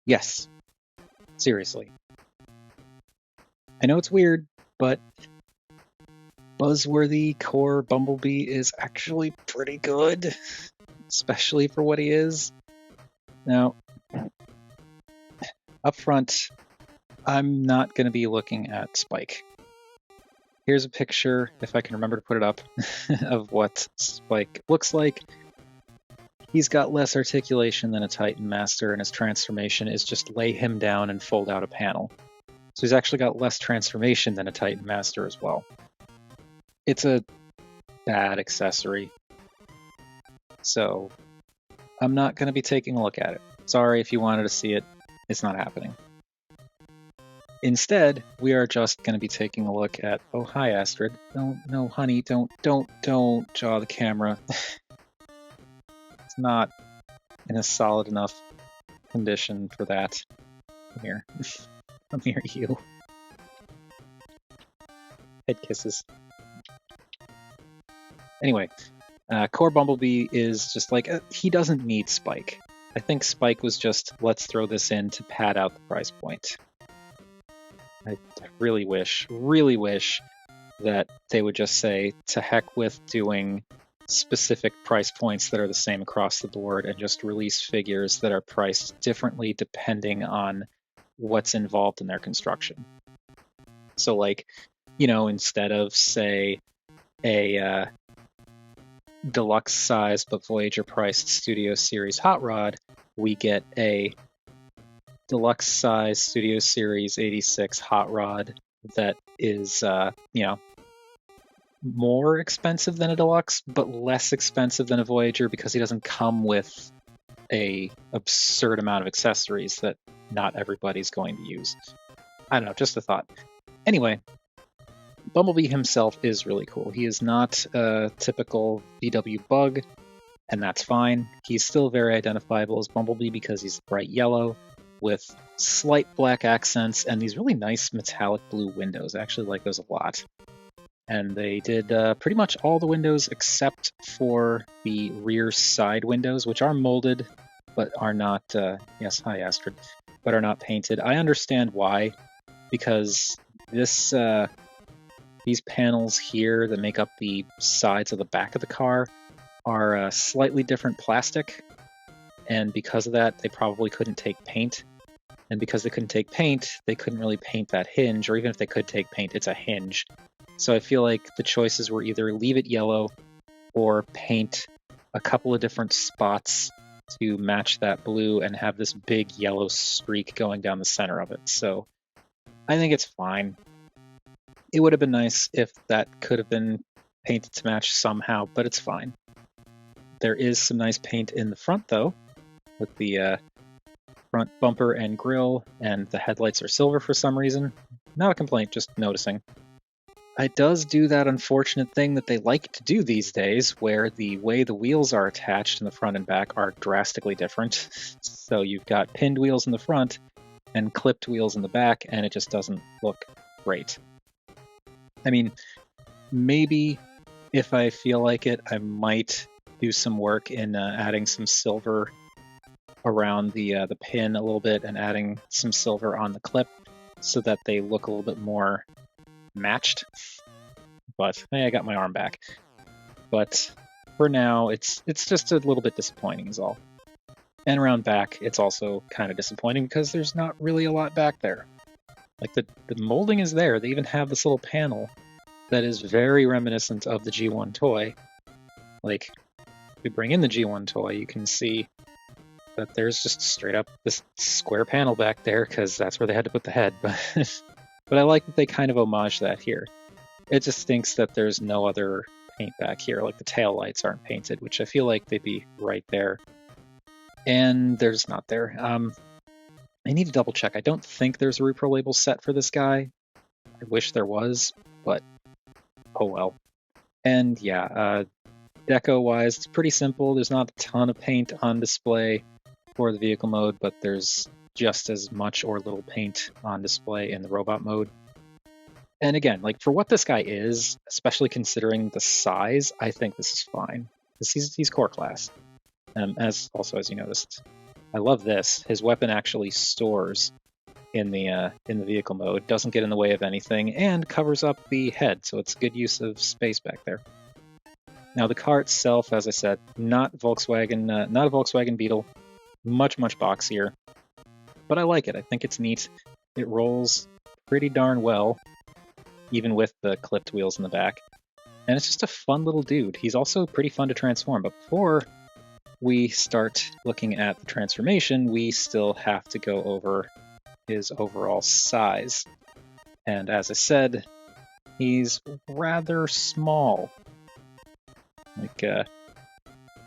Yes, seriously. I know it's weird, but Buzzworthy core Bumblebee is actually pretty good, especially for what he is. Now, up front, I'm not going to be looking at Spike. Here's a picture, if I can remember to put it up, of what Spike looks like. He's got less articulation than a Titan Master, and his transformation is just lay him down and fold out a panel. So he's actually got less transformation than a Titan Master as well. It's a bad accessory. So I'm not going to be taking a look at it. Sorry if you wanted to see it, it's not happening. Instead, we are just going to be taking a look at, oh, hi, Astrid. No, honey, don't jaw the camera. It's not in a solid enough condition for that. Come here. Come here, you. Head kisses. Anyway, core Bumblebee is just like, he doesn't need Spike. I think Spike was just, let's throw this in to pad out the price point. I really wish that they would just say, to heck with doing specific price points that are the same across the board and just release figures that are priced differently depending on what's involved in their construction. So like, instead of, say, a deluxe size but Voyager priced Studio Series Hot Rod, we get a deluxe size Studio Series 86 Hot Rod that is, more expensive than a deluxe, but less expensive than a Voyager because he doesn't come with a absurd amount of accessories that not everybody's going to use. I don't know, just a thought. Anyway, Bumblebee himself is really cool. He is not a typical VW bug, and that's fine. He's still very identifiable as Bumblebee because he's bright yellow with slight black accents and these really nice metallic blue windows. I actually like those a lot. And they did pretty much all the windows except for the rear side windows, which are molded, but are not, yes, hi Astrid, but are not painted. I understand why, because these panels here that make up the sides of the back of the car are slightly different plastic, and because of that, they probably couldn't take paint. And because they couldn't take paint, they couldn't really paint that hinge, or even if they could take paint, it's a hinge. So I feel like the choices were either leave it yellow or paint a couple of different spots to match that blue and have this big yellow streak going down the center of it. So I think it's fine. It would have been nice if that could have been painted to match somehow, but it's fine. There is some nice paint in the front, though, with the front bumper and grille, and the headlights are silver for some reason. Not a complaint, just noticing. It does do that unfortunate thing that they like to do these days, where the way the wheels are attached in the front and back are drastically different. So you've got pinned wheels in the front and clipped wheels in the back, and it just doesn't look great. I mean, maybe if I feel like it, I might do some work in adding some silver around the pin a little bit and adding some silver on the clip so that they look a little bit more matched. But hey, I got my arm back. But for now, it's just a little bit disappointing is all. And around back, it's also kind of disappointing because there's not really a lot back there. Like the molding is there. They even have this little panel that is very reminiscent of the G1 toy. Like, if we bring in the G1 toy, you can see that there's just straight up this square panel back there because that's where they had to put the head. But I like that they kind of homage that here. It just stinks that there's no other paint back here, like the tail lights aren't painted, which I feel like they'd be right there. And they're just not there. I need to double check. I don't think there's a repro label set for this guy. I wish there was, but oh well. And yeah, deco-wise, it's pretty simple. There's not a ton of paint on display for the vehicle mode, but there's just as much or little paint on display in the robot mode. And again, like for what this guy is, especially considering the size, I think this is fine. He's core class, as you noticed. I love this. His weapon actually stores in the vehicle mode, doesn't get in the way of anything, and covers up the head, so it's good use of space back there. Now the car itself, as I said, not Volkswagen, not a Volkswagen Beetle, much boxier, but I like it. I think it's neat. It rolls pretty darn well, even with the clipped wheels in the back. And it's just a fun little dude. He's also pretty fun to transform, but before we start looking at the transformation, we still have to go over his overall size. And as I said, he's rather small. Like,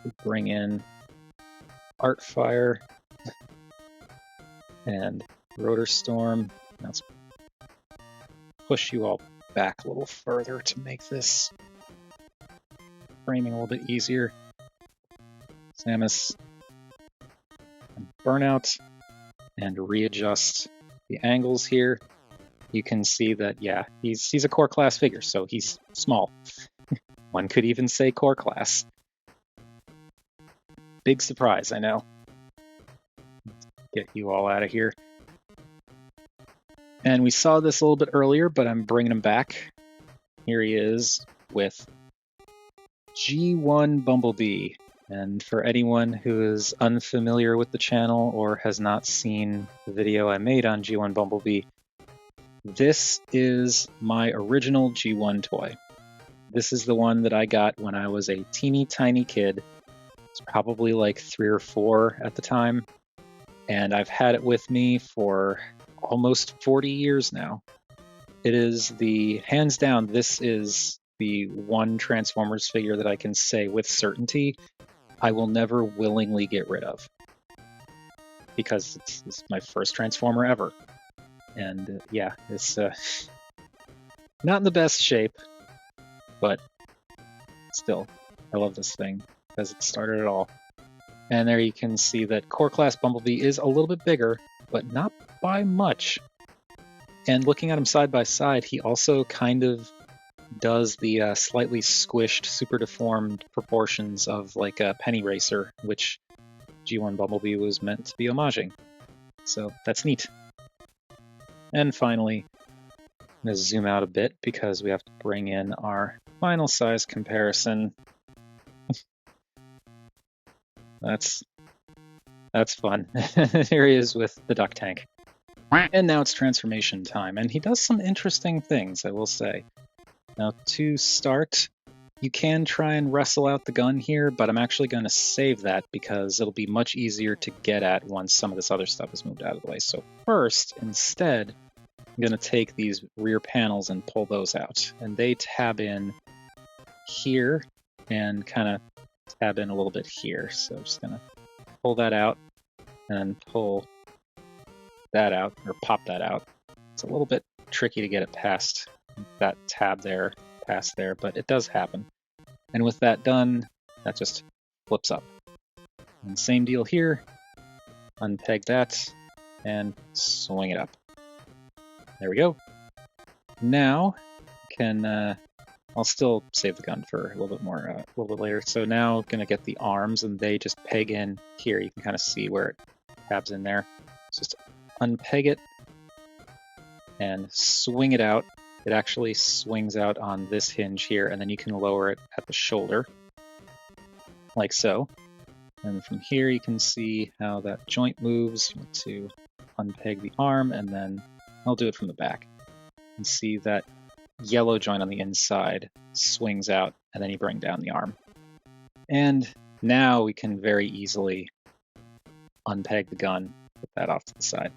we bring in Artfire and Rotor Storm. Let's push you all back a little further to make this framing a little bit easier. Samus and Burnout, and readjust the angles here. You can see that, yeah, he's a core class figure, so he's small. One could even say core class. Big surprise, I know. Let's get you all out of here. And we saw this a little bit earlier, but I'm bringing him back. Here he is with G1 Bumblebee. And for anyone who is unfamiliar with the channel or has not seen the video I made on G1 Bumblebee, this is my original G1 toy. This is the one that I got when I was a teeny tiny kid. It's probably like 3 or 4 at the time. And I've had it with me for almost 40 years now. It is hands down, this is the one Transformers figure that I can say with certainty I will never willingly get rid of. Because it's my first Transformer ever. And yeah, it's not in the best shape, but still, I love this thing because it started it all. And there you can see that core class Bumblebee is a little bit bigger, but not by much. And looking at him side by side, he also kind of does the slightly squished, super deformed proportions of like a Penny Racer, which G1 Bumblebee was meant to be homaging. So that's neat. And finally, I'm going to zoom out a bit because we have to bring in our final size comparison. That's fun. Here he is with the duck tank. And now it's transformation time, and he does some interesting things, I will say. Now, to start, you can try and wrestle out the gun here, but I'm actually going to save that because it'll be much easier to get at once some of this other stuff is moved out of the way. So first, instead, I'm going to take these rear panels and pull those out. And they tab in here and kind of tab in a little bit here. So I'm just going to pull that out and pull that out, or pop that out. It's a little bit tricky to get it past that tab there, past there, but it does happen. And with that done, that just flips up. And same deal here. Unpeg that and swing it up. There we go. Now I'll still save the gun for a little bit more, a little bit later. So now I'm gonna get the arms, and they just peg in here. You can kind of see where it tabs in there. Just unpeg it and swing it out. It actually swings out on this hinge here, and then you can lower it at the shoulder, like so. And from here you can see how that joint moves to unpeg the arm, and then I'll do it from the back. And see that yellow joint on the inside swings out, and then you bring down the arm. And now we can very easily unpeg the gun, put that off to the side.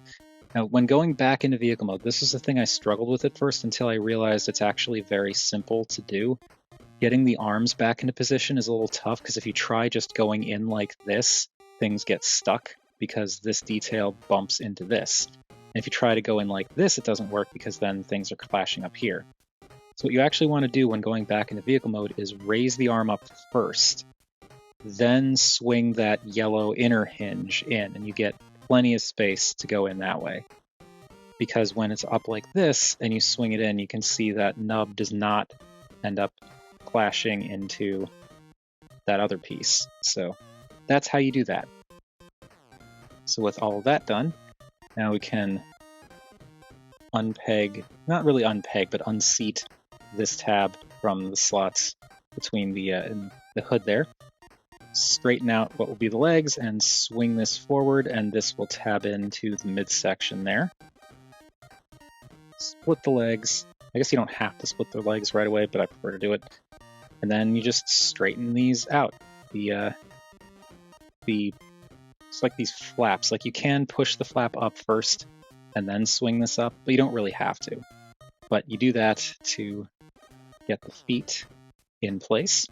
Now, when going back into vehicle mode, this is the thing I struggled with at first until I realized it's actually very simple to do. Getting the arms back into position is a little tough because if you try just going in like this, things get stuck because this detail bumps into this. And if you try to go in like this, it doesn't work because then things are clashing up here. So what you actually want to do when going back into vehicle mode is raise the arm up first, then swing that yellow inner hinge in, and you get plenty of space to go in that way. Because when it's up like this and you swing it in, you can see that nub does not end up clashing into that other piece. So that's how you do that. So with all of that done, now we can unpeg, not really unpeg, but unseat this tab from the slots between the hood there. Straighten out what will be the legs and swing this forward, and this will tab into the midsection there. Split the legs. I guess you don't have to split the legs right away, but I prefer to do it. And then you just straighten these out. It's like these flaps. Like you can push the flap up first and then swing this up, but you don't really have to. But you do that to get the feet in place.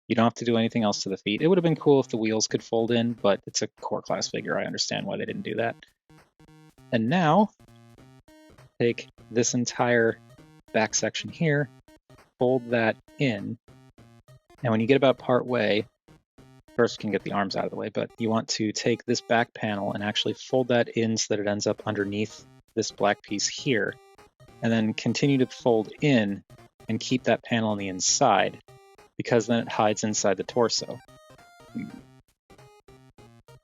You don't have to do anything else to the feet. It would have been cool if the wheels could fold in, but it's a core class figure. I understand why they didn't do that. And now, take this entire back section here, fold that in, and when you get about part way, first you can get the arms out of the way, but you want to take this back panel and actually fold that in so that it ends up underneath this black piece here, and then continue to fold in and keep that panel on the inside, because then it hides inside the torso.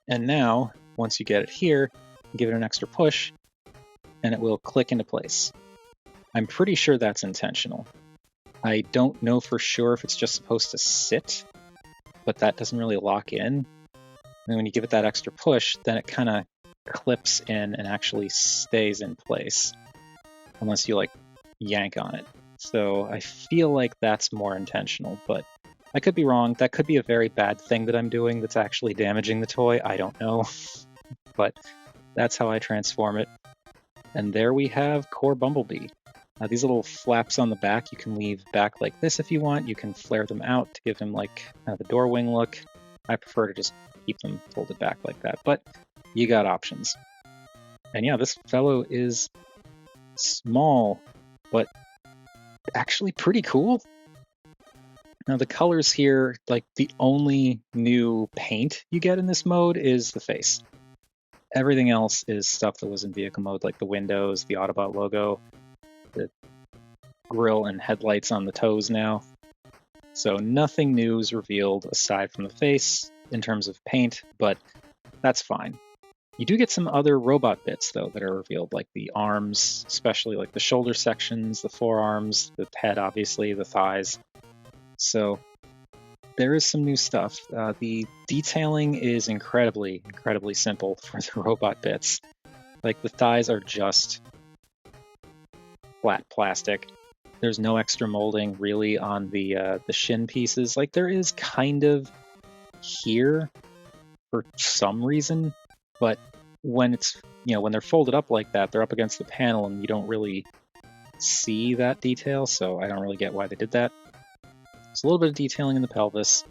And now, once you get it here, give it an extra push, and it will click into place. I'm pretty sure that's intentional. I don't know for sure if it's just supposed to sit, but that doesn't really lock in. And when you give it that extra push, then it kind of clips in and actually stays in place, unless you like yank on it. So I feel like that's more intentional, but I could be wrong. That could be a very bad thing that I'm doing that's actually damaging the toy. I don't know, but that's how I transform it. And there we have core Bumblebee. These little flaps on the back you can leave back like this if you want. You can flare them out to give him like the door wing look. I prefer to just keep them folded back like that, but you got options. And yeah, this fellow is small, but actually pretty cool. Now the colors here, like the only new paint you get in this mode is the face. Everything else is stuff that was in vehicle mode, like the windows, the Autobot logo, the grille and headlights on the toes now. So nothing new is revealed aside from the face in terms of paint, but that's fine. You do get some other robot bits, though, that are revealed, like the arms, especially like the shoulder sections, the forearms, the head, obviously, the thighs. So there is some new stuff. The detailing is incredibly simple for the robot bits. Like the thighs are just flat plastic. There's no extra molding really on the shin pieces. Like there is kind of here for some reason, but when it's, when they're folded up like that, they're up against the panel and you don't really see that detail, so I don't really get why they did that. There's a little bit of detailing in the pelvis.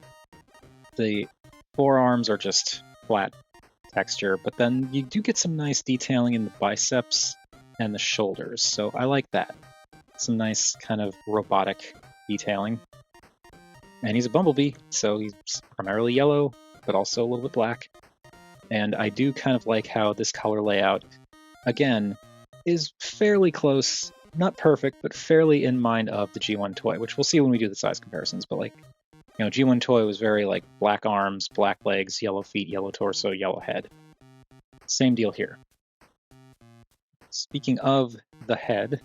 The forearms are just flat texture, but then you do get some nice detailing in the biceps and the shoulders, so I like that. Some nice kind of robotic detailing. And he's a Bumblebee, so he's primarily yellow, but also a little bit black. And I do kind of like how this color layout, again, is fairly close, not perfect, but fairly in mind of the G1 toy, which we'll see when we do the size comparisons. But like, G1 toy was very like black arms, black legs, yellow feet, yellow torso, yellow head. Same deal here. Speaking of the head,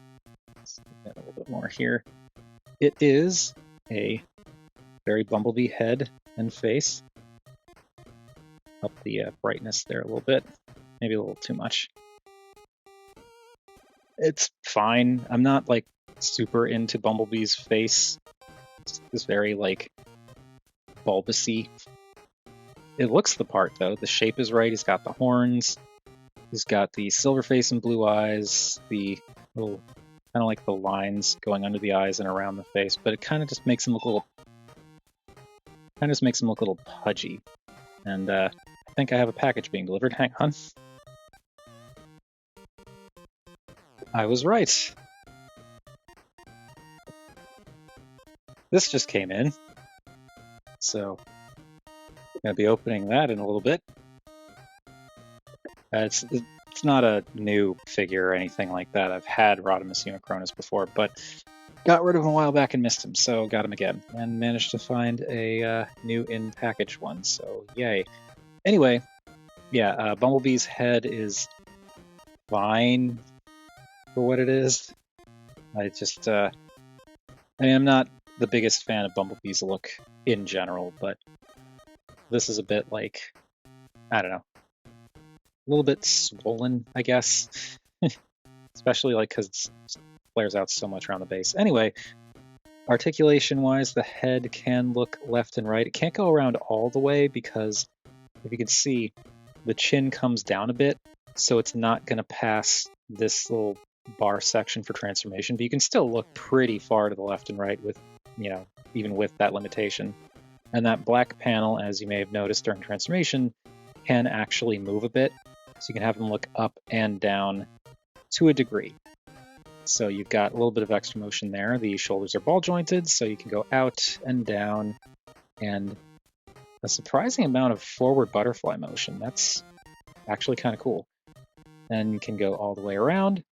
let's get a little bit more here. It is a very Bumblebee head and face. Up the brightness there a little bit, maybe a little too much. It's fine. I'm not like super into Bumblebee's face. It's very like bulbousy. It looks the part though. The shape is right. He's got the horns. He's got the silver face and blue eyes. The little kind of like the lines going under the eyes and around the face, but it kind of just makes him look a little pudgy. And I think I have a package being delivered. Hang on. I was right. This just came in. So I'm going to be opening that in a little bit. It's not a new figure or anything like that. I've had Rodimus Unicronus before, but got rid of him a while back and missed him, so got him again. And managed to find a new in-package one, so yay. Anyway, yeah, Bumblebee's head is fine for what it is. I just, I mean, I'm not the biggest fan of Bumblebee's look in general, but this is a bit like, I don't know, a little bit swollen, I guess. Especially like because it flares out so much around the base. Anyway, articulation-wise, the head can look left and right. It can't go around all the way because, if you can see, the chin comes down a bit, so it's not going to pass this little bar section for transformation, but you can still look pretty far to the left and right with, you know, even with that limitation. And that black panel, as you may have noticed during transformation, can actually move a bit, so you can have them look up and down to a degree. So you've got a little bit of extra motion there. The shoulders are ball jointed, so you can go out and down, and a surprising amount of forward butterfly motion. That's actually kind of cool. And you can go all the way around.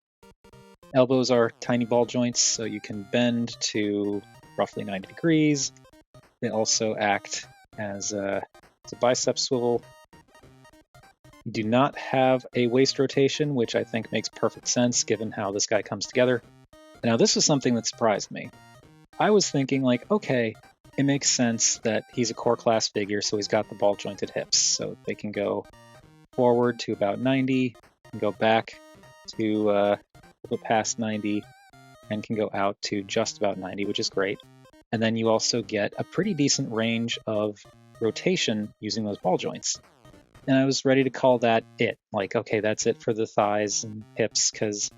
Elbows are tiny ball joints, so you can bend to roughly 90 degrees. They also act as a bicep swivel. You do not have a waist rotation, which I think makes perfect sense given how this guy comes together. Now, this was something that surprised me. I was thinking, like, okay, it makes sense that he's a core class figure, so he's got the ball jointed hips, so they can go forward to about 90, and go back to a little past 90, and can go out to just about 90, which is great. And then you also get a pretty decent range of rotation using those ball joints. And I was ready to call that it. Like, okay, that's it for the thighs and hips because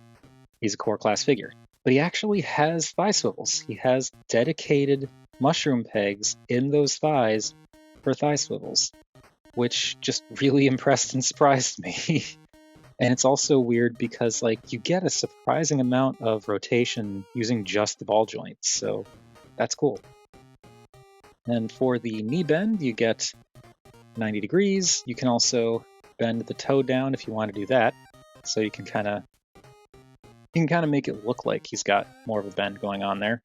he's a core class figure. But he actually has thigh swivels. He has dedicated mushroom pegs in those thighs for thigh swivels, which just really impressed and surprised me. And it's also weird because, like, you get a surprising amount of rotation using just the ball joints, so that's cool. And for the knee bend, you get 90 degrees. You can also bend the toe down if you want to do that, so you can kind of make it look like he's got more of a bend going on there.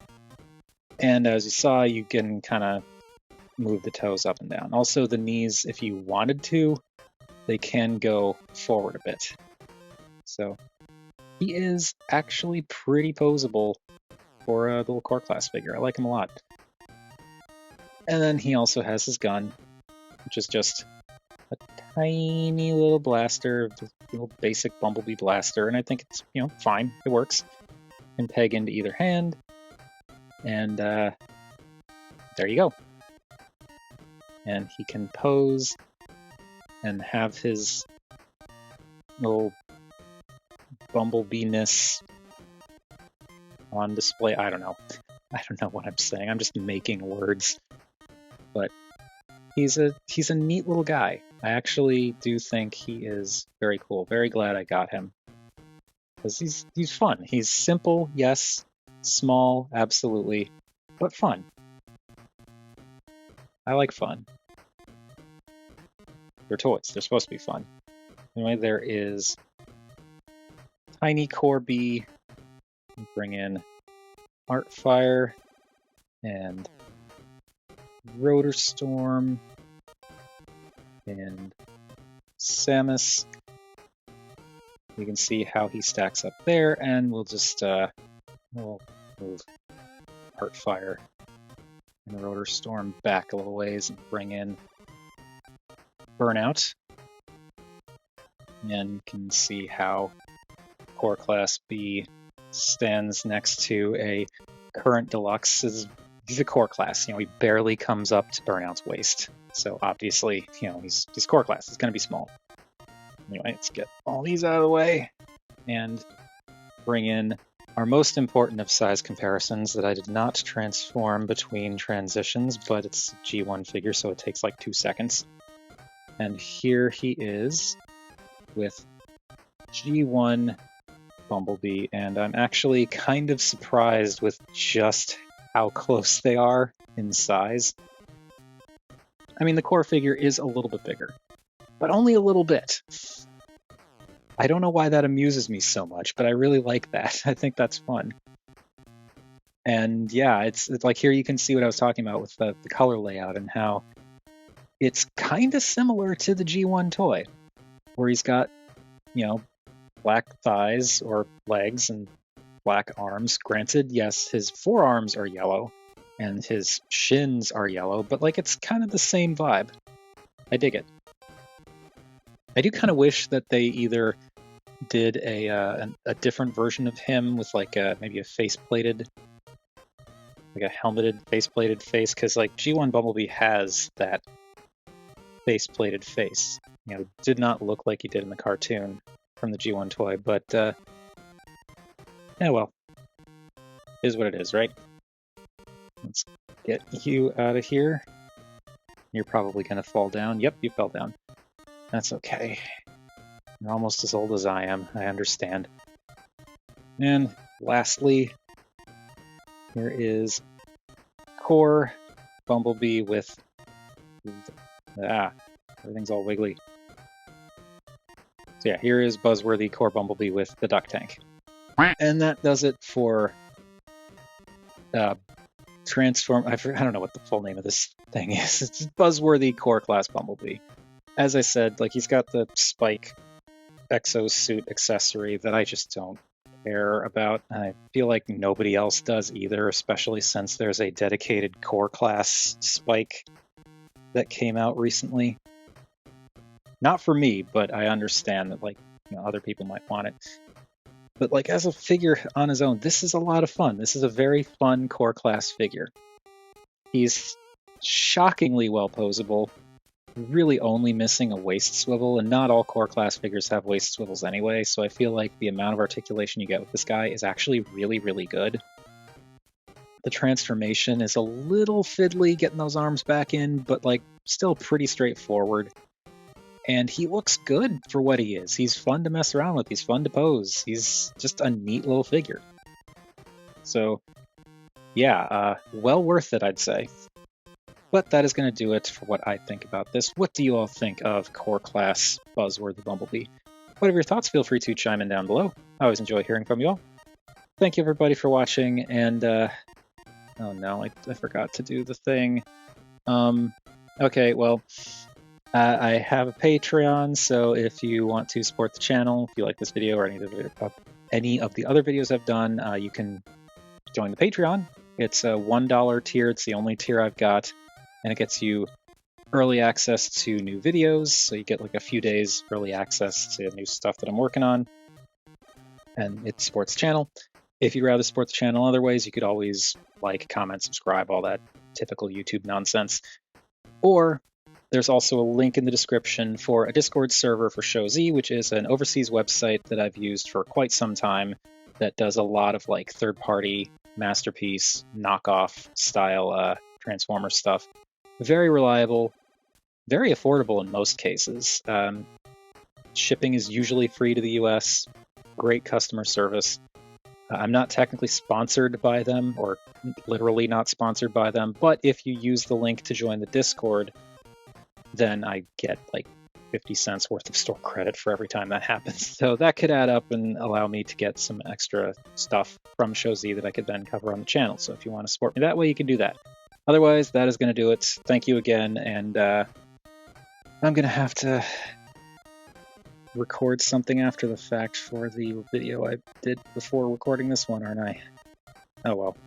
And as you saw, you can kind of move the toes up and down. Also, the knees, if you wanted to, they can go forward a bit. So he is actually pretty posable for a little core class figure. I like him a lot. And then he also has his gun, which is just a tiny little blaster, a little basic Bumblebee blaster, and I think it's, you know, fine. It works. You can peg into either hand, and there you go. And he can pose and have his little Bumblebee-ness on display. I don't know what I'm saying. I'm just making words. But he's a neat little guy. I actually do think he is very cool. Very glad I got him. Because he's fun. He's simple, yes. Small, absolutely. But fun. I like fun. They're toys. They're supposed to be fun. Anyway, there is Tiny Core Bee. Bring in Artfire and Rotor Storm and Samus. You can see how he stacks up there, and we'll just we'll move Artfire and Rotor Storm back a little ways and bring in Burnout. And you can see how Core Class B stands next to a current deluxe. He's a core class, you know, he barely comes up to Burnout's waist. So obviously, you know, he's core class. He's going to be small. Anyway, let's get all these out of the way and bring in our most important of size comparisons that I did not transform between transitions, but it's a G1 figure, so it takes like 2 seconds. And here he is with G1 Bumblebee, and I'm actually kind of surprised with just how close they are in size. I mean, the core figure is a little bit bigger, but only a little bit. I don't know why that amuses me so much, but I really like that. I think that's fun. And yeah, it's like here you can see what I was talking about with the color layout and how it's kind of similar to the G1 toy. where he's got, you know, black thighs or legs and black arms. Granted, yes, his forearms are yellow and his shins are yellow, but like it's kind of the same vibe. I dig it. I do kind of wish that they either did a different version of him with like maybe a faceplated, like a helmeted faceplated face, because like G1 Bumblebee has that faceplated face. You know, did not look like he did in the cartoon from the G1 toy, but yeah, well, is what it is, right? Let's get you out of here. You're probably gonna fall down. Yep, you fell down. That's okay. You're almost as old as I am. I understand. And lastly, here is Core Bumblebee with... everything's all wiggly. So yeah, here is Buzzworthy Core Bumblebee with the duck tank. And that does it for Transform... I don't know what the full name of this thing is. It's Buzzworthy Core Class Bumblebee. As I said, like he's got the spike exosuit accessory that I just don't care about. I feel like nobody else does either, especially since there's a dedicated core class spike that came out recently. Not for me, but I understand that, like, you know, other people might want it. But like as a figure on his own, this is a lot of fun. This is a very fun core class figure. He's shockingly well posable, really only missing a waist swivel, and not all core class figures have waist swivels anyway, so I feel like the amount of articulation you get with this guy is actually really, really good. The transformation is a little fiddly getting those arms back in, but like still pretty straightforward. And he looks good for what he is. He's fun to mess around with. He's fun to pose. He's just a neat little figure. So yeah, well worth it, I'd say. But that is going to do it for what I think about this. What do you all think of Core Class Buzzworthy Bumblebee? Whatever your thoughts, feel free to chime in down below. I always enjoy hearing from you all. Thank you everybody for watching, and oh no, I forgot to do the thing. Okay, well, I have a Patreon, so if you want to support the channel, if you like this video or any of the other videos I've done, you can join the Patreon. It's a $1 tier. It's the only tier I've got, and it gets you early access to new videos, so you get like a few days early access to new stuff that I'm working on, and it supports the channel. If you'd rather support the channel other ways, you could always like, comment, subscribe, all that typical YouTube nonsense. Or there's also a link in the description for a Discord server for Show Z, which is an overseas website that I've used for quite some time that does a lot of like third-party masterpiece knockoff style Transformer stuff. Very reliable, very affordable in most cases. Shipping is usually free to the US. Great customer service. I'm not technically sponsored by them, or literally not sponsored by them, but if you use the link to join the Discord, then I get like 50 cents worth of store credit for every time that happens. So that could add up and allow me to get some extra stuff from Show Z that I could then cover on the channel. So if you want to support me that way, you can do that. Otherwise, that is going to do it. Thank you again, and I'm going to have to record something after the fact for the video I did before recording this one, aren't I? Oh well.